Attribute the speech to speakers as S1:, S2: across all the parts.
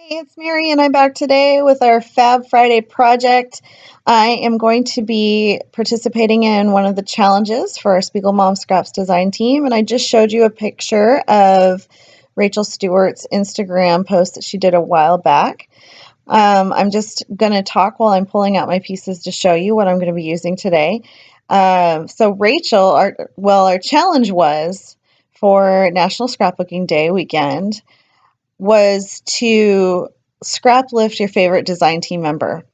S1: Hey, it's Mary, and I'm back today with our Fab Friday project. I am going to be participating in one of the challenges for our SpiegelMom Scraps design team, and I just showed you a picture of Rachel Stewart's Instagram post that she did a while back. I'm just going to talk while I'm pulling out my pieces to show you what I'm going to be using today. So Rachel, our challenge was for National Scrapbooking Day weekend was to scrap lift your favorite design team member.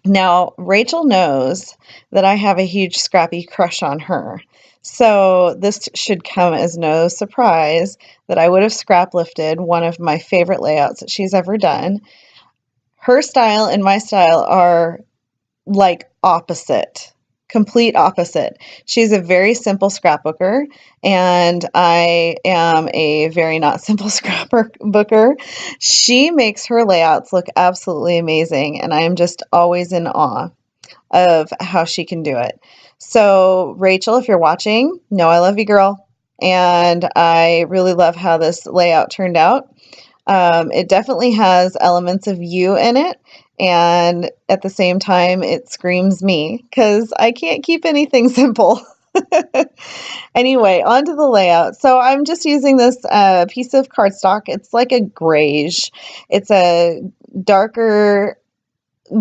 S1: Now, Rachel knows that I have a huge scrappy crush on her. So this should come as no surprise that I would have scrap lifted one of my favorite layouts that she's ever done. Her style and my style are like opposite, complete opposite. She's a very simple scrapbooker, and I am a very not simple scrapbooker. She makes her layouts look absolutely amazing, and I am just always in awe of how she can do it. So, Rachel, if you're watching, know I love you, girl, and I really love how this layout turned out. It definitely has elements of you in it, and at the same time, it screams me because I can't keep anything simple. Anyway, on to the layout. So I'm just using this piece of cardstock. It's like a grayish. It's a darker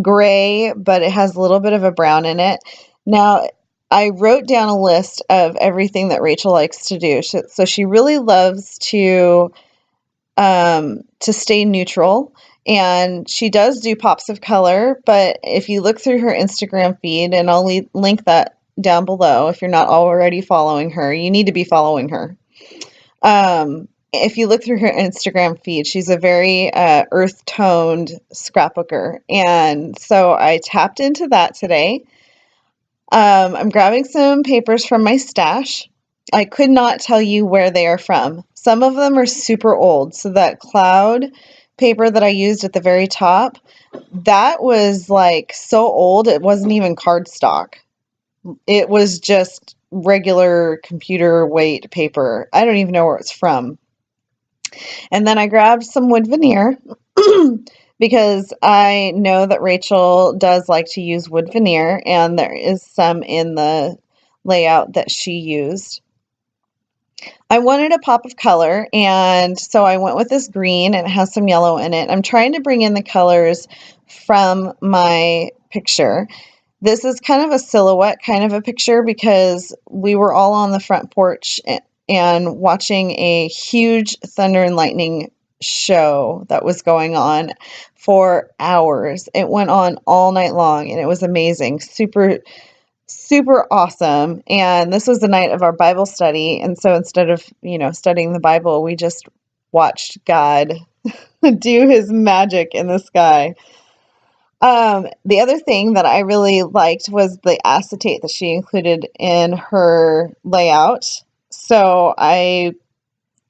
S1: gray, but it has a little bit of a brown in it. Now, I wrote down a list of everything that Rachel likes to do. So she really loves to stay neutral, and she does do pops of color, but if you look through her Instagram feed, and I'll link that down below, if you're not already following her, you need to be following her. If you look through her Instagram feed, she's a very earth-toned scrapbooker, and so I tapped into that today. I'm grabbing some papers from my stash. I could not tell you where they are from. Some of them are super old. So that cloud paper that I used at the very top, that was like so old, it wasn't even cardstock. It was just regular computer weight paper. I don't even know where it's from. And then I grabbed some wood veneer because I know that Rachel does like to use wood veneer, and there is some in the layout that she used. I wanted a pop of color, and so I went with this green, and it has some yellow in it. I'm trying to bring in the colors from my picture. This is kind of a silhouette kind of a picture because we were all on the front porch and watching a huge thunder and lightning show that was going on for hours. It went on all night long, and it was amazing. Super awesome. And this was the night of our Bible study. And so instead of, studying the Bible, we just watched God do his magic in the sky. The other thing that I really liked was the acetate that she included in her layout. So I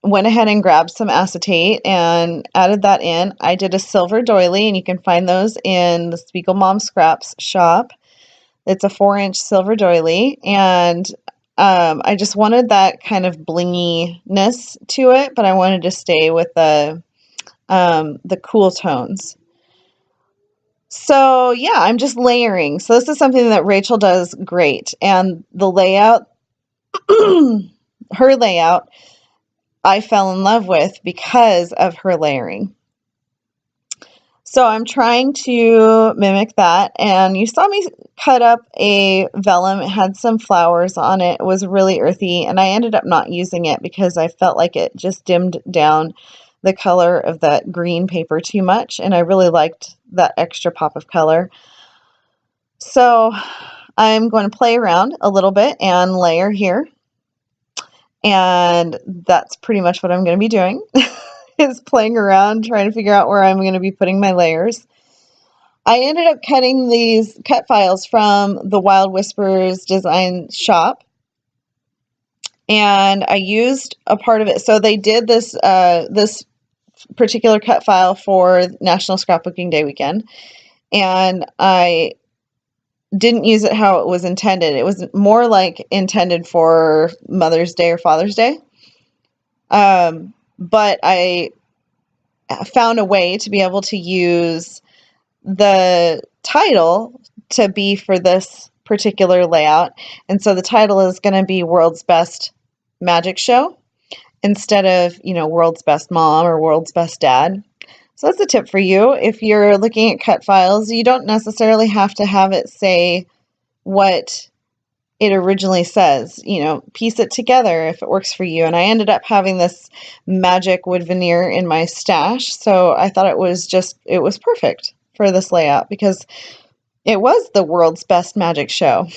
S1: went ahead and grabbed some acetate and added that in. I did a silver doily, and you can find those in the SpiegelMom Scraps shop. It's a 4-inch silver doily, and I just wanted that kind of blinginess to it, but I wanted to stay with the cool tones. So yeah, I'm just layering. So this is something that Rachel does great, and the layout, her layout, I fell in love with because of her layering. So I'm trying to mimic that, and you saw me cut up a vellum. It had some flowers on it. It was really earthy, and I ended up not using it because I felt like it just dimmed down the color of that green paper too much, and I really liked that extra pop of color. So I'm going to play around a little bit and layer here, and that's pretty much what I'm going to be doing. Is playing around, trying to figure out where I'm going to be putting my layers. I ended up cutting these cut files from the Wild Whispers design shop, and I used a part of it. So they did this this particular cut file for National Scrapbooking Day weekend, and I didn't use it how it was intended. It was more like intended for Mother's Day or Father's Day. But I found a way to be able to use the title to be for this particular layout. And so the title is going to be World's Best Magic Show instead of, World's Best Mom or World's Best Dad. So that's a tip for you. If you're looking at cut files, you don't necessarily have to have it say what it originally says. Piece it together if it works for you. And I ended up having this magic wood veneer in my stash, so I thought it was perfect for this layout because it was the world's best magic show.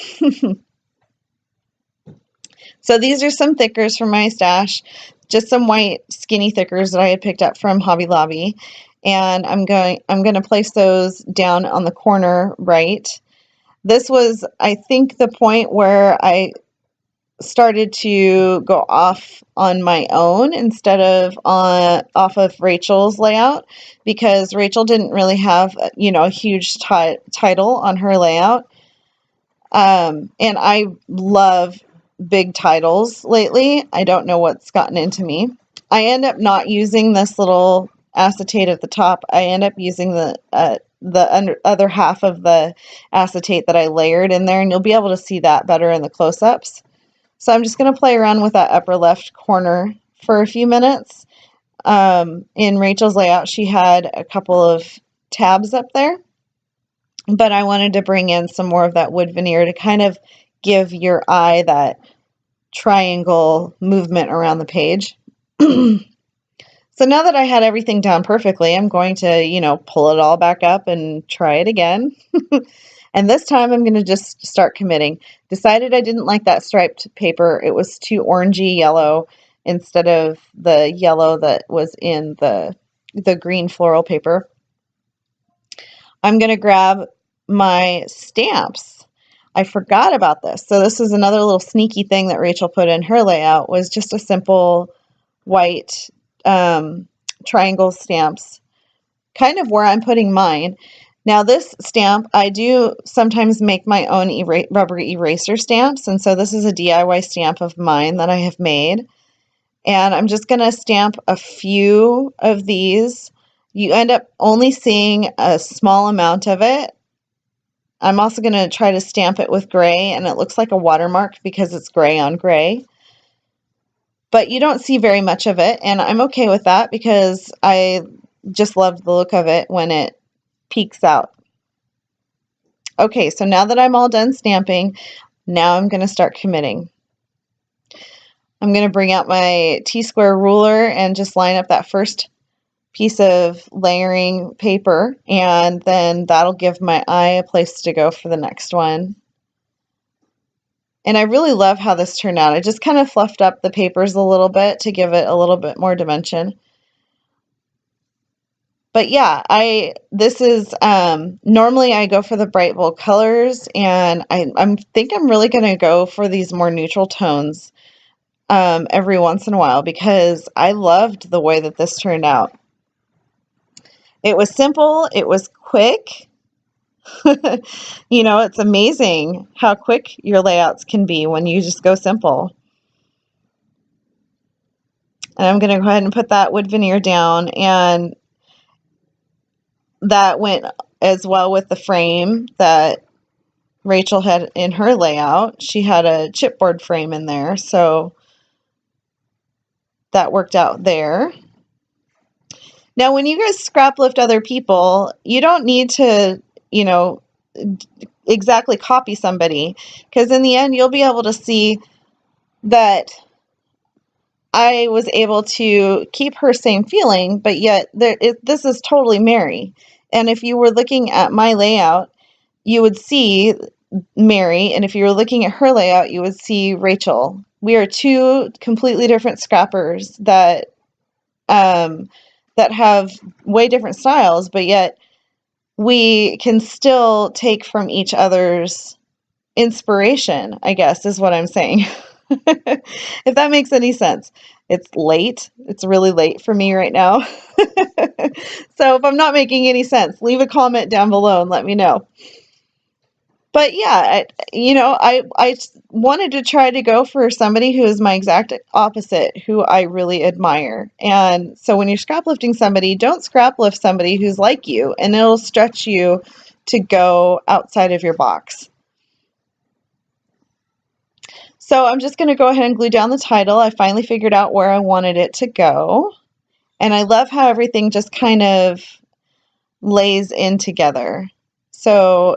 S1: So these are some thickers from my stash, just some white skinny thickers that I had picked up from Hobby Lobby, and I'm going to place those down on the corner right. This was, I think, the point where I started to go off on my own instead of off of Rachel's layout, because Rachel didn't really have a huge title on her layout, and I love big titles lately. I don't know what's gotten into me. I end up not using this little acetate at the top. I end up using the other half of the acetate that I layered in there, and you'll be able to see that better in the close-ups. So I'm just going to play around with that upper left corner for a few minutes. In Rachel's layout, she had a couple of tabs up there, but I wanted to bring in some more of that wood veneer to kind of give your eye that triangle movement around the page. So now that I had everything down perfectly, I'm going to, pull it all back up and try it again. And this time I'm going to just start committing. Decided I didn't like that striped paper. It was too orangey yellow instead of the yellow that was in the green floral paper. I'm going to grab my stamps. I forgot about this. So this is another little sneaky thing that Rachel put in her layout, was just a simple white triangle stamps, kind of where I'm putting mine. Now this stamp, I do sometimes make my own rubber eraser stamps, and so this is a DIY stamp of mine that I have made. And I'm just going to stamp a few of these. You end up only seeing a small amount of it. I'm also going to try to stamp it with gray, and it looks like a watermark because it's gray on gray. But you don't see very much of it, and I'm okay with that because I just loved the look of it when it peeks out. Okay, so now that I'm all done stamping, now I'm going to start committing. I'm going to bring out my T-square ruler and just line up that first piece of layering paper, and then that'll give my eye a place to go for the next one. And I really love how this turned out. I just kind of fluffed up the papers a little bit to give it a little bit more dimension. But yeah, this is normally I go for the bright bold colors, and I think I'm really going to go for these more neutral tones every once in a while, because I loved the way that this turned out. It was simple, it was quick. It's amazing how quick your layouts can be when you just go simple. And I'm going to go ahead and put that wood veneer down, and that went as well with the frame that Rachel had in her layout. She had a chipboard frame in there, so that worked out there. Now, when you guys scrap lift other people, you don't need to, exactly copy somebody, because in the end, you'll be able to see that I was able to keep her same feeling, but yet this is totally Mary. And if you were looking at my layout, you would see Mary, and if you were looking at her layout, you would see Rachel. We are two completely different scrappers that have way different styles, but yet we can still take from each other's inspiration, I guess, is what I'm saying. If that makes any sense. It's late. It's really late for me right now. So if I'm not making any sense, leave a comment down below and let me know. But yeah, I wanted to try to go for somebody who is my exact opposite, who I really admire. And so when you're scrap lifting somebody, don't scrap lift somebody who's like you, and it'll stretch you to go outside of your box. So I'm just going to go ahead and glue down the title. I finally figured out where I wanted it to go. And I love how everything just kind of lays in together. So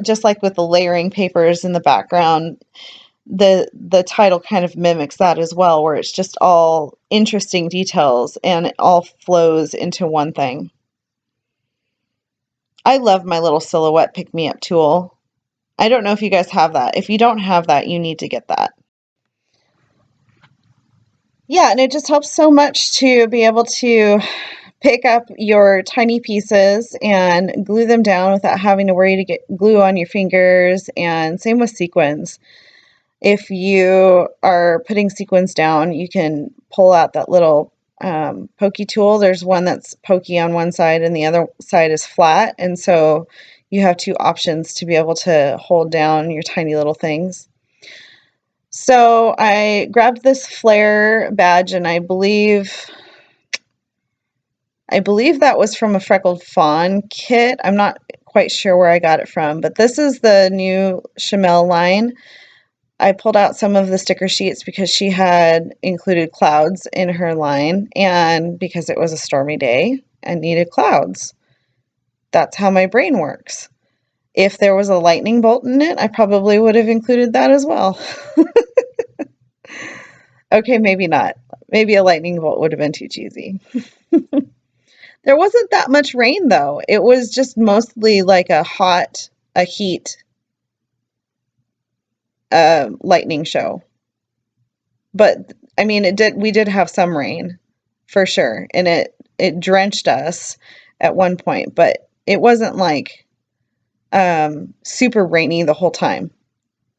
S1: just like with the layering papers in the background, the title kind of mimics that as well, where it's just all interesting details and it all flows into one thing. I love my little silhouette pick-me-up tool. I don't know if you guys have that. If you don't have that, you need to get that. Yeah, and it just helps so much to be able to pick up your tiny pieces and glue them down without having to worry to get glue on your fingers, and same with sequins. If you are putting sequins down, you can pull out that little pokey tool. There's one that's pokey on one side and the other side is flat, and so you have two options to be able to hold down your tiny little things. So I grabbed this flare badge, and I believe that was from a Freckled Fawn kit. I'm not quite sure where I got it from, but this is the new SHIMMERZ line. I pulled out some of the sticker sheets because she had included clouds in her line, and because it was a stormy day and needed clouds. That's how my brain works. If there was a lightning bolt in it, I probably would have included that as well. Okay, maybe not. Maybe a lightning bolt would have been too cheesy. There wasn't that much rain, though. It was just mostly like a heat lightning show. But I mean, we did have some rain for sure, and it drenched us at one point, but it wasn't like super rainy the whole time,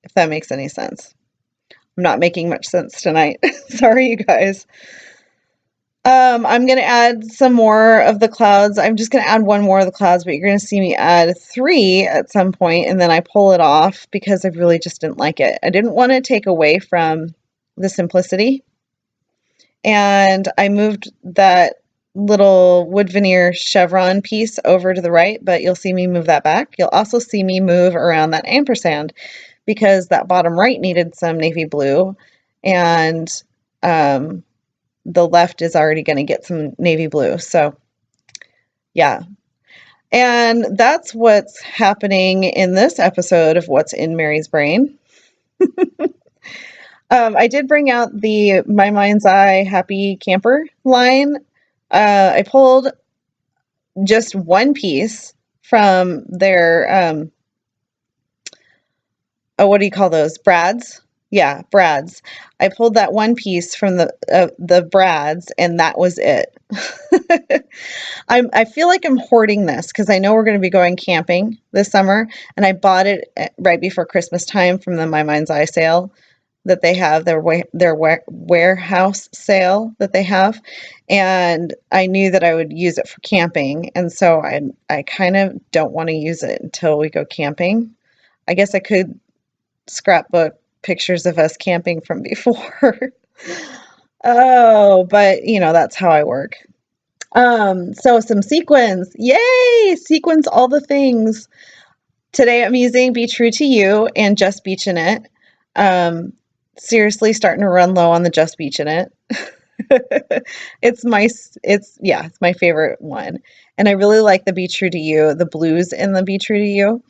S1: if that makes any sense. I'm not making much sense tonight. Sorry, you guys. I'm going to add some more of the clouds. I'm just going to add one more of the clouds, but you're going to see me add 3 at some point, and then I pull it off because I really just didn't like it. I didn't want to take away from the simplicity, and I moved that little wood veneer chevron piece over to the right, but you'll see me move that back. You'll also see me move around that ampersand because that bottom right needed some navy blue, and the left is already going to get some navy blue. So yeah. And that's what's happening in this episode of What's in Mary's Brain. I did bring out the My Mind's Eye Happy Camper line. I pulled just one piece from their, what do you call those? Brads? Yeah, brads. I pulled that one piece from the brads, and that was it. I feel like I'm hoarding this because I know we're going to be going camping this summer, and I bought it right before Christmas time from the My Mind's Eye sale that they have, their warehouse sale that they have, and I knew that I would use it for camping, and so I kind of don't want to use it until we go camping. I guess I could scrapbook pictures of us camping from before. Oh, but that's how I work. So some sequins. Yay! Sequins all the things. Today I'm using Be True to You and Just Beachin It. Seriously starting to run low on the Just Beachin It. It's my favorite one. And I really like the Be True to You, the blues in the Be True to You.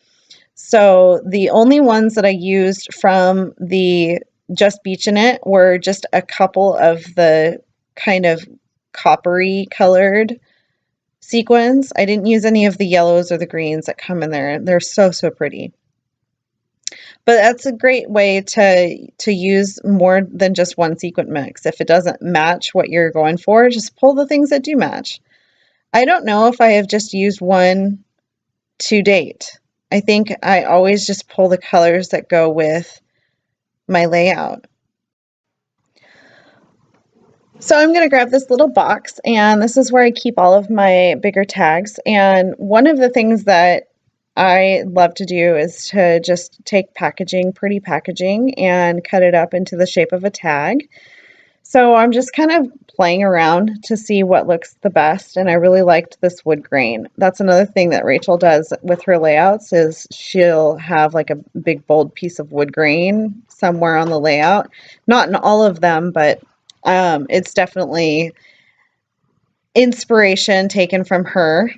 S1: So the only ones that I used from the Just Beachin It were just a couple of the kind of coppery colored sequins. I didn't use any of the yellows or the greens that come in there. They're so pretty. But that's a great way to use more than just one sequin mix. If it doesn't match what you're going for, just pull the things that do match. I don't know if I have just used one to date. I think I always just pull the colors that go with my layout. So I'm going to grab this little box, and this is where I keep all of my bigger tags. And one of the things that I love to do is to just take packaging, pretty packaging, and cut it up into the shape of a tag. So I'm just kind of playing around to see what looks the best, and I really liked this wood grain. That's another thing that Rachel does with her layouts is she'll have like a big bold piece of wood grain somewhere on the layout. Not in all of them, but it's definitely inspiration taken from her.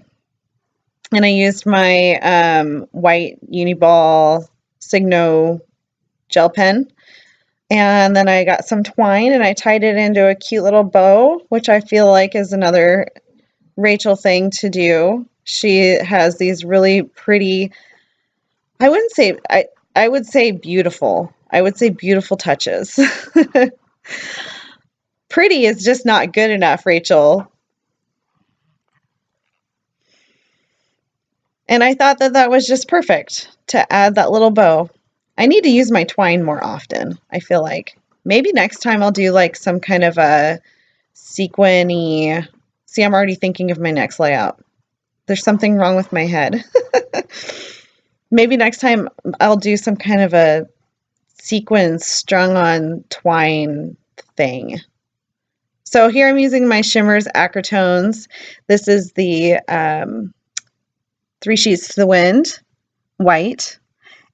S1: And I used my white Uniball Signo gel pen. And then I got some twine and I tied it into a cute little bow, which I feel like is another Rachel thing to do. She has these really pretty, I wouldn't say, I would say beautiful. I would say beautiful touches. Pretty is just not good enough, Rachel. And I thought that that was just perfect to add that little bow. I need to use my twine more often, I feel like. Maybe next time I'll do like some kind of a sequin-y. See, I'm already thinking of my next layout. There's something wrong with my head. Maybe next time I'll do some kind of a sequin strung on twine thing. So here I'm using my SHIMMERZ ACRI-TONEZ. This is the 3 Sheets to the Wind, white.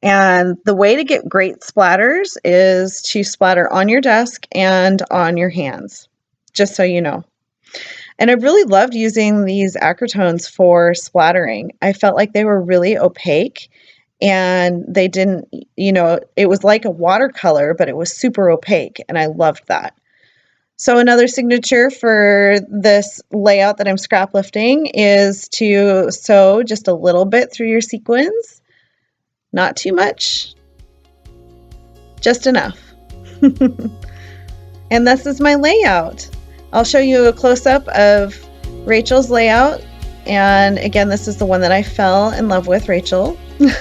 S1: And the way to get great splatters is to splatter on your desk and on your hands, just so you know. And I really loved using these ACRI-TONEZ for splattering. I felt like they were really opaque and they didn't, you know, it was like a watercolor, but it was super opaque and I loved that. So another signature for this layout that I'm scrap lifting is to sew just a little bit through your sequins. Not too much, just enough. And this is my layout. I'll show you a close-up of Rachel's layout. And again, this is the one that I fell in love with, Rachel.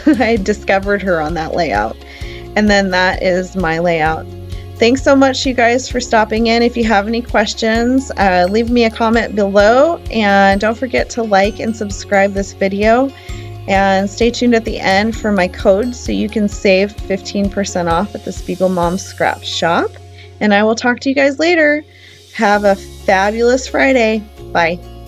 S1: I discovered her on that layout. And then that is my layout. Thanks so much, you guys, for stopping in. If you have any questions, leave me a comment below. And don't forget to like and subscribe this video. And stay tuned at the end for my code so you can save 15% off at the SpiegelMom Scraps shop. And I will talk to you guys later. Have a fabulous Friday. Bye.